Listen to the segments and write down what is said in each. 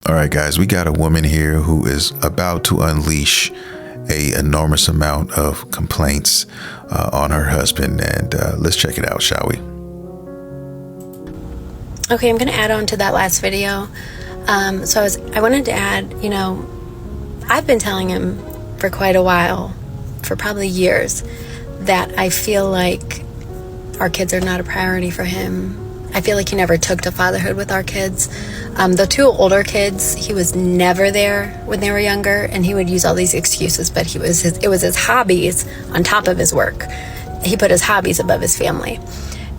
All right, guys, we got a woman here who is about to unleash a enormous amount of complaints on her husband, and let's check it out, shall we? Okay, I'm going to add on to that last video. I wanted to add, I've been telling him for quite a while, for probably years, that I feel like our kids are not a priority for him. I feel like he never took to fatherhood with our kids. The two older kids, he was never there when they were younger, and he would use all these excuses, but it was his hobbies on top of his work. He put his hobbies above his family.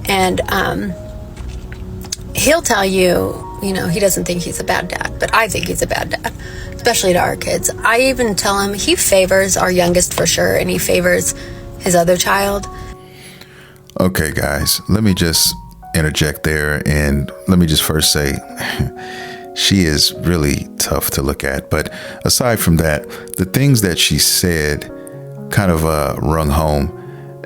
And he'll tell you, he doesn't think he's a bad dad, but I think he's a bad dad, especially to our kids. I even tell him he favors our youngest for sure, and he favors his other child. Okay, guys, let me just interject there, and let me just first say she is really tough to look at. But aside from that, the things that she said kind of rung home.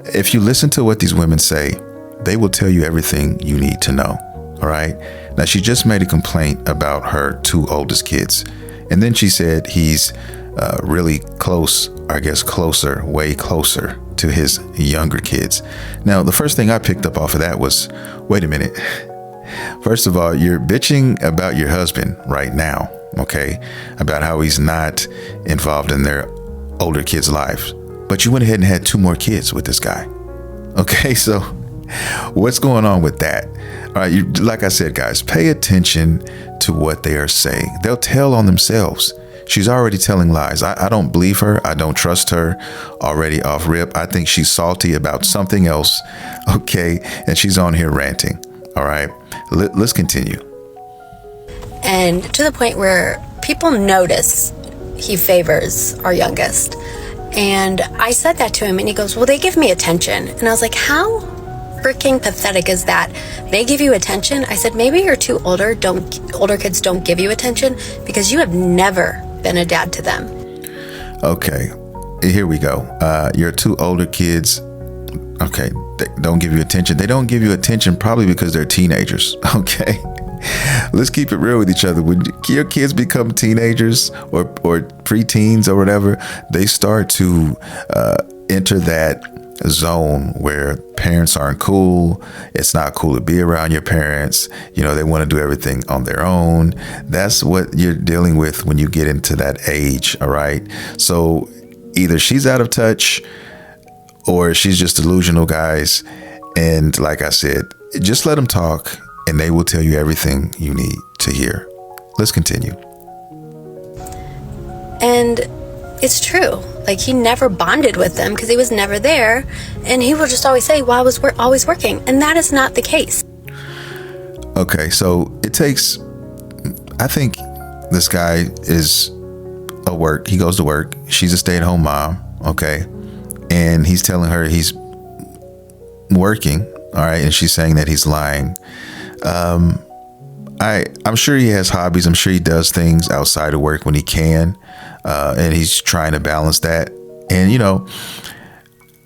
If you listen to what these women say, they will tell you everything you need to know. All right. Now, she just made a complaint about her two oldest kids, and then she said he's really close, I guess closer, way closer to his younger kids. Now, the first thing I picked up off of that was, wait a minute. First of all, you're bitching about your husband right now, okay, about how he's not involved in their older kids' lives, but you went ahead and had two more kids with this guy. Okay, so what's going on with that? All right, like I said, guys, pay attention to what they are saying. They'll tell on themselves. She's already telling lies. I don't believe her. I don't trust her already off rip. I think she's salty about something else. Okay. And she's on here ranting. All right. Let's continue. And to the point where people notice he favors our youngest. And I said that to him, and he goes, well, they give me attention. And I was like, how freaking pathetic is that? They give you attention? I said, maybe your two older kids don't give you attention because you have never been a dad to them. Okay, here we go. Your two older kids, okay, they don't give you attention. They don't give you attention probably because they're teenagers. Okay, let's keep it real with each other. When your kids become teenagers or preteens or whatever, they start to enter that zone where parents aren't cool. It's not cool to be around your parents. They want to do everything on their own. That's what you're dealing with when you get into that age. All right. So either she's out of touch or she's just delusional, guys. And like I said, just let them talk and they will tell you everything you need to hear. Let's continue. And it's true. Like, he never bonded with them because he was never there. And he will just always say, well, we're always working. And that is not the case. Okay, so I think this guy is he goes to work. She's a stay-at-home mom, okay? And he's telling her he's working, all right? And she's saying that he's lying. I'm sure he has hobbies. I'm sure he does things outside of work when he can. And he's trying to balance that. And,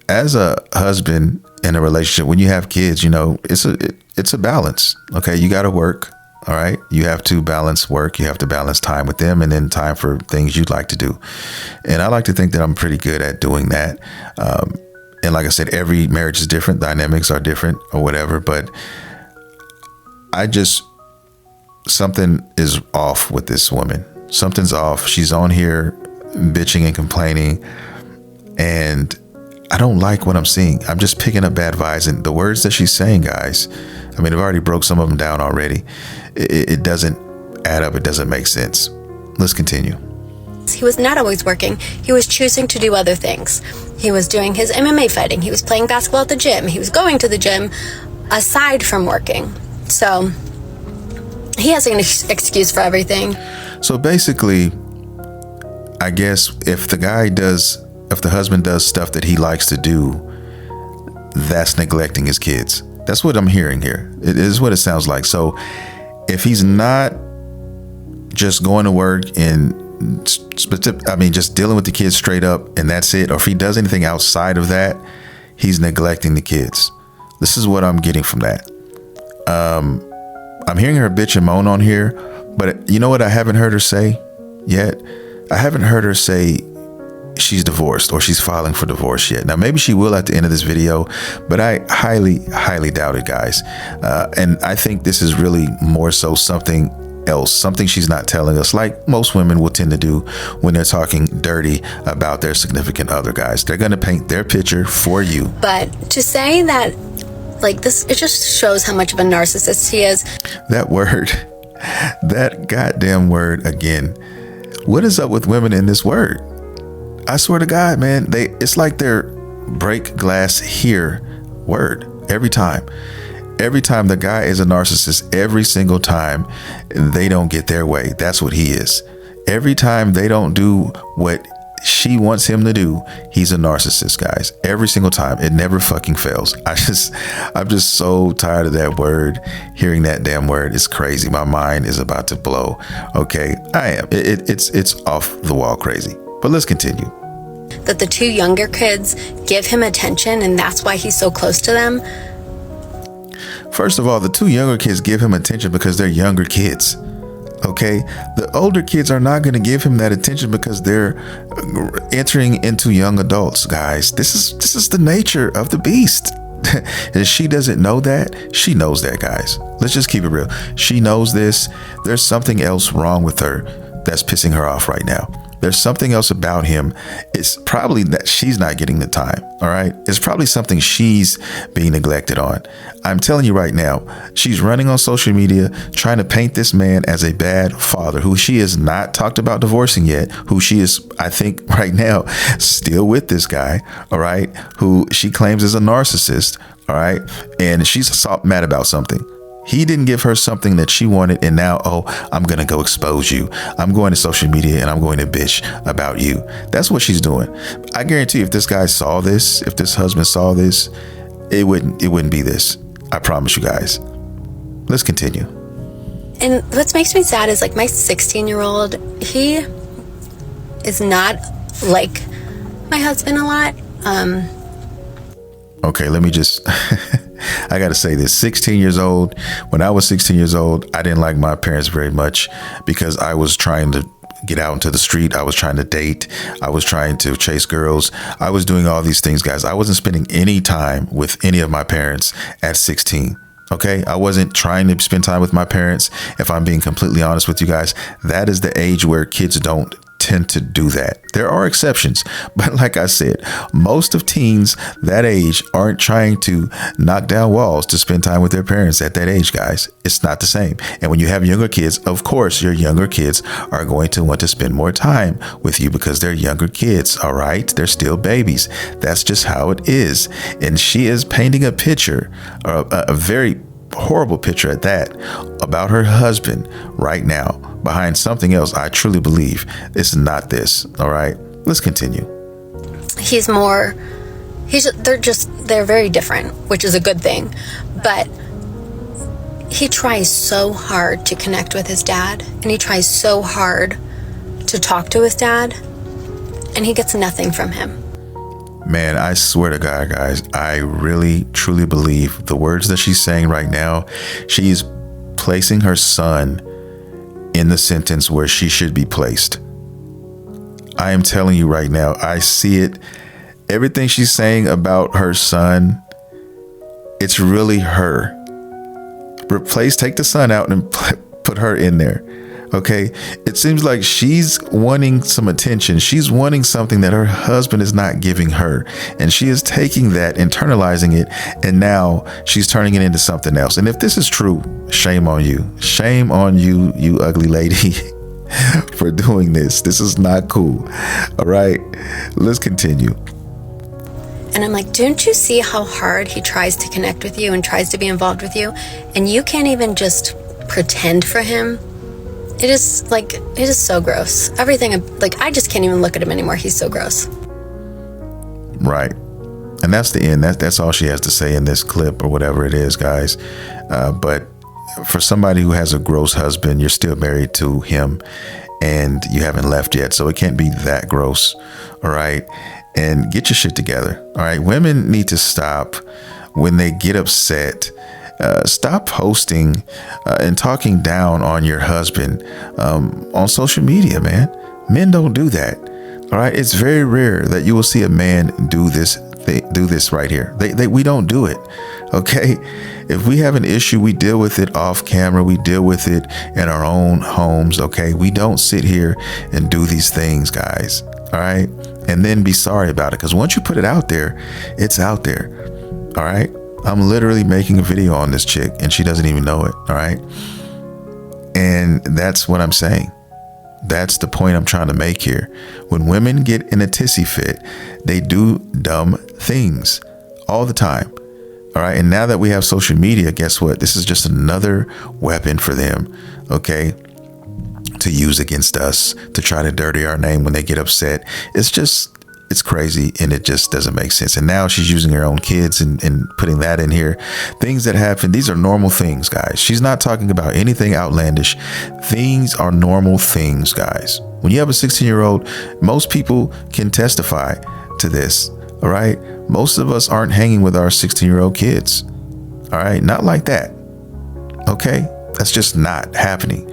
as a husband in a relationship, when you have kids, it's a balance. Okay. You got to work. All right. You have to balance work. You have to balance time with them and then time for things you'd like to do. And I like to think that I'm pretty good at doing that. And like I said, every marriage is different. Dynamics are different or whatever. But something is off with this woman. Something's off. She's on here bitching and complaining, and I don't like what I'm seeing. I'm just picking up bad vibes, and the words that she's saying, guys, I mean, I've already broke some of them down already. It doesn't add up. It doesn't make sense. Let's continue. He was not always working. He was choosing to do other things. He was doing his MMA fighting. He was playing basketball at the gym. He was going to the gym aside from working. So he has an excuse for everything. So basically, I guess if the husband does stuff that he likes to do, that's neglecting his kids. That's what I'm hearing here. It is what it sounds like. So if he's not just going to work and just dealing with the kids straight up and that's it, or if he does anything outside of that, he's neglecting the kids. This is what I'm getting from that. I'm hearing her bitch and moan on here, But you know what I haven't heard her say yet? I haven't heard her say she's divorced or she's filing for divorce yet. Now, maybe she will at the end of this video, but I highly, highly doubt it, guys. And I think this is really more so something else, something she's not telling us, like most women will tend to do when they're talking dirty about their significant other, guys. They're going to paint their picture for you. But to say that, like this, it just shows how much of a narcissist he is. That word, that goddamn word again. What is up with women in this word? I swear to God, man, it's like their break glass here word every time. Every time the guy is a narcissist, every single time they don't get their way. That's what he is. Every time they don't do what she wants him to do, he's a narcissist, guys. Every single time. It never fucking fails. I'm just so tired of that word. Hearing that damn word is crazy. My mind is about to blow. Okay, I am. It's off the wall crazy. But let's continue. That the two younger kids give him attention, and that's why he's so close to them. First of all, the two younger kids give him attention because they're younger kids. Okay, the older kids are not going to give him that attention because they're entering into young adults, guys. This is the nature of the beast. And she doesn't know that. She knows that, guys. Let's just keep it real. She knows this. There's something else wrong with her that's pissing her off right now. There's something else about him. It's probably that she's not getting the time. All right. It's probably something she's being neglected on. I'm telling you right now, she's running on social media, trying to paint this man as a bad father who she has not talked about divorcing yet, who she is, I think right now, still with this guy. All right. Who she claims is a narcissist. All right. And she's mad about something. He didn't give her something that she wanted, and now, I'm going to go expose you. I'm going to social media and I'm going to bitch about you. That's what she's doing. I guarantee if this guy saw this, if this husband saw this, it wouldn't be this. I promise you guys. Let's continue. And what makes me sad is like my 16-year-old, he is not like my husband a lot. Okay, let me just, I got to say this. 16 years old. When I was 16 years old, I didn't like my parents very much because I was trying to get out into the street. I was trying to date. I was trying to chase girls. I was doing all these things, guys. I wasn't spending any time with any of my parents at 16. Okay, I wasn't trying to spend time with my parents. If I'm being completely honest with you guys, that is the age where kids don't tend to do that. There are exceptions, but like I said, most of teens that age aren't trying to knock down walls to spend time with their parents at that age, guys. It's not the same. And when you have younger kids, of course, your younger kids are going to want to spend more time with you because they're younger kids. All right. They're still babies. That's just how it is. And she is painting a picture, a very horrible picture at that, about her husband right now behind something else. I truly believe it's not this. All right, let's continue. They're very different, which is a good thing. But he tries so hard to connect with his dad, and he tries so hard to talk to his dad, and he gets nothing from him. Man, I swear to God, guys, I really, truly believe the words that she's saying right now, she's placing her son in the sentence where she should be placed. I am telling you right now, I see it. Everything she's saying about her son, it's really her. Take the son out and put her in there. Okay, it seems like she's wanting some attention. She's wanting something that her husband is not giving her. And she is taking that, internalizing it, and now she's turning it into something else. And if this is true, shame on you. Shame on you, you ugly lady, for doing this. This is not cool. All right, let's continue. And I'm like, don't you see how hard he tries to connect with you and tries to be involved with you? And you can't even just pretend for him. It is so gross. Everything, like, I just can't even look at him anymore. He's so gross. Right. And that's the end. That's all she has to say in this clip or whatever it is, guys. But for somebody who has a gross husband, you're still married to him and you haven't left yet. So it can't be that gross. All right. And get your shit together. All right. Women need to stop when they get upset Stop posting and talking down on your husband on social media, man. Men don't do that. All right. It's very rare that you will see a man do this right here. We don't do it. Okay. If we have an issue, we deal with it off camera. We deal with it in our own homes. Okay. We don't sit here and do these things, guys. All right. And then be sorry about it. Because once you put it out there, it's out there. All right. I'm literally making a video on this chick and she doesn't even know it. All right. And that's what I'm saying. That's the point I'm trying to make here. When women get in a tissy fit, they do dumb things all the time. All right. And now that we have social media, guess what? This is just another weapon for them. Okay. To use against us, to try to dirty our name when they get upset. It's crazy and it just doesn't make sense. And now she's using her own kids and putting that in here. Things that happen. These are normal things, guys. She's not talking about anything outlandish. Things are normal things, guys. When you have a 16-year-old, most people can testify to this. All right. Most of us aren't hanging with our 16-year-old kids. All right. Not like that. Okay. That's just not happening.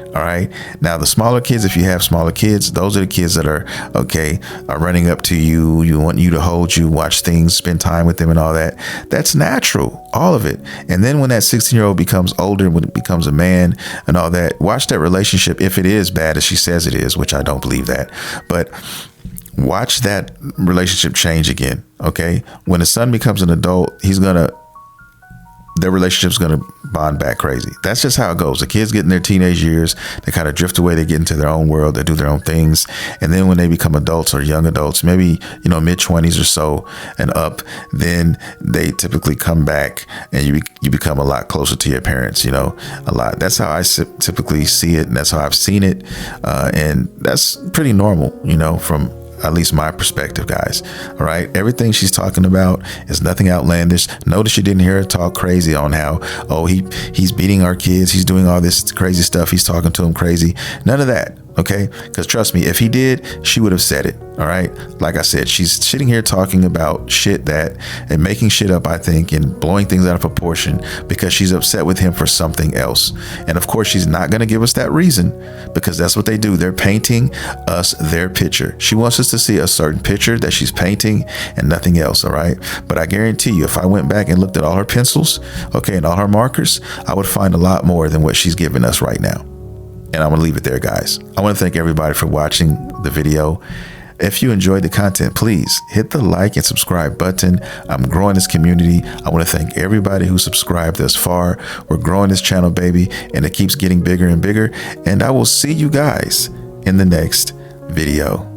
All right. Now, the smaller kids, if you have smaller kids, those are the kids that are running up to you. You want you to hold you, watch things, spend time with them and all that. That's natural. All of it. And then when that 16-year-old becomes older, when it becomes a man and all that, watch that relationship. If it is bad as she says it is, which I don't believe that, but watch that relationship change again. OK, when the son becomes an adult, their relationship's going to bond back crazy. That's just how it goes. The kids get in their teenage years, they kind of drift away, they get into their own world, they do their own things. And then when they become adults or young adults, maybe, mid-20s or so and up, then they typically come back and you become a lot closer to your parents, a lot. That's how I typically see it. And that's how I've seen it. And that's pretty normal, from at least my perspective, guys. All right. Everything she's talking about is nothing outlandish. Notice you didn't hear her talk crazy on how, he's beating our kids. He's doing all this crazy stuff. He's talking to them crazy. None of that. OK, because trust me, if he did, she would have said it. All right. Like I said, she's sitting here talking about shit and making shit up, I think, and blowing things out of proportion because she's upset with him for something else. And of course, she's not going to give us that reason because that's what they do. They're painting us their picture. She wants us to see a certain picture that she's painting and nothing else. All right. But I guarantee you, if I went back and looked at all her pencils, and all her markers, I would find a lot more than what she's giving us right now. And I'm going to leave it there, guys. I want to thank everybody for watching the video. If you enjoyed the content, please hit the like and subscribe button. I'm growing this community. I want to thank everybody who subscribed thus far. We're growing this channel, baby, and it keeps getting bigger and bigger. And I will see you guys in the next video.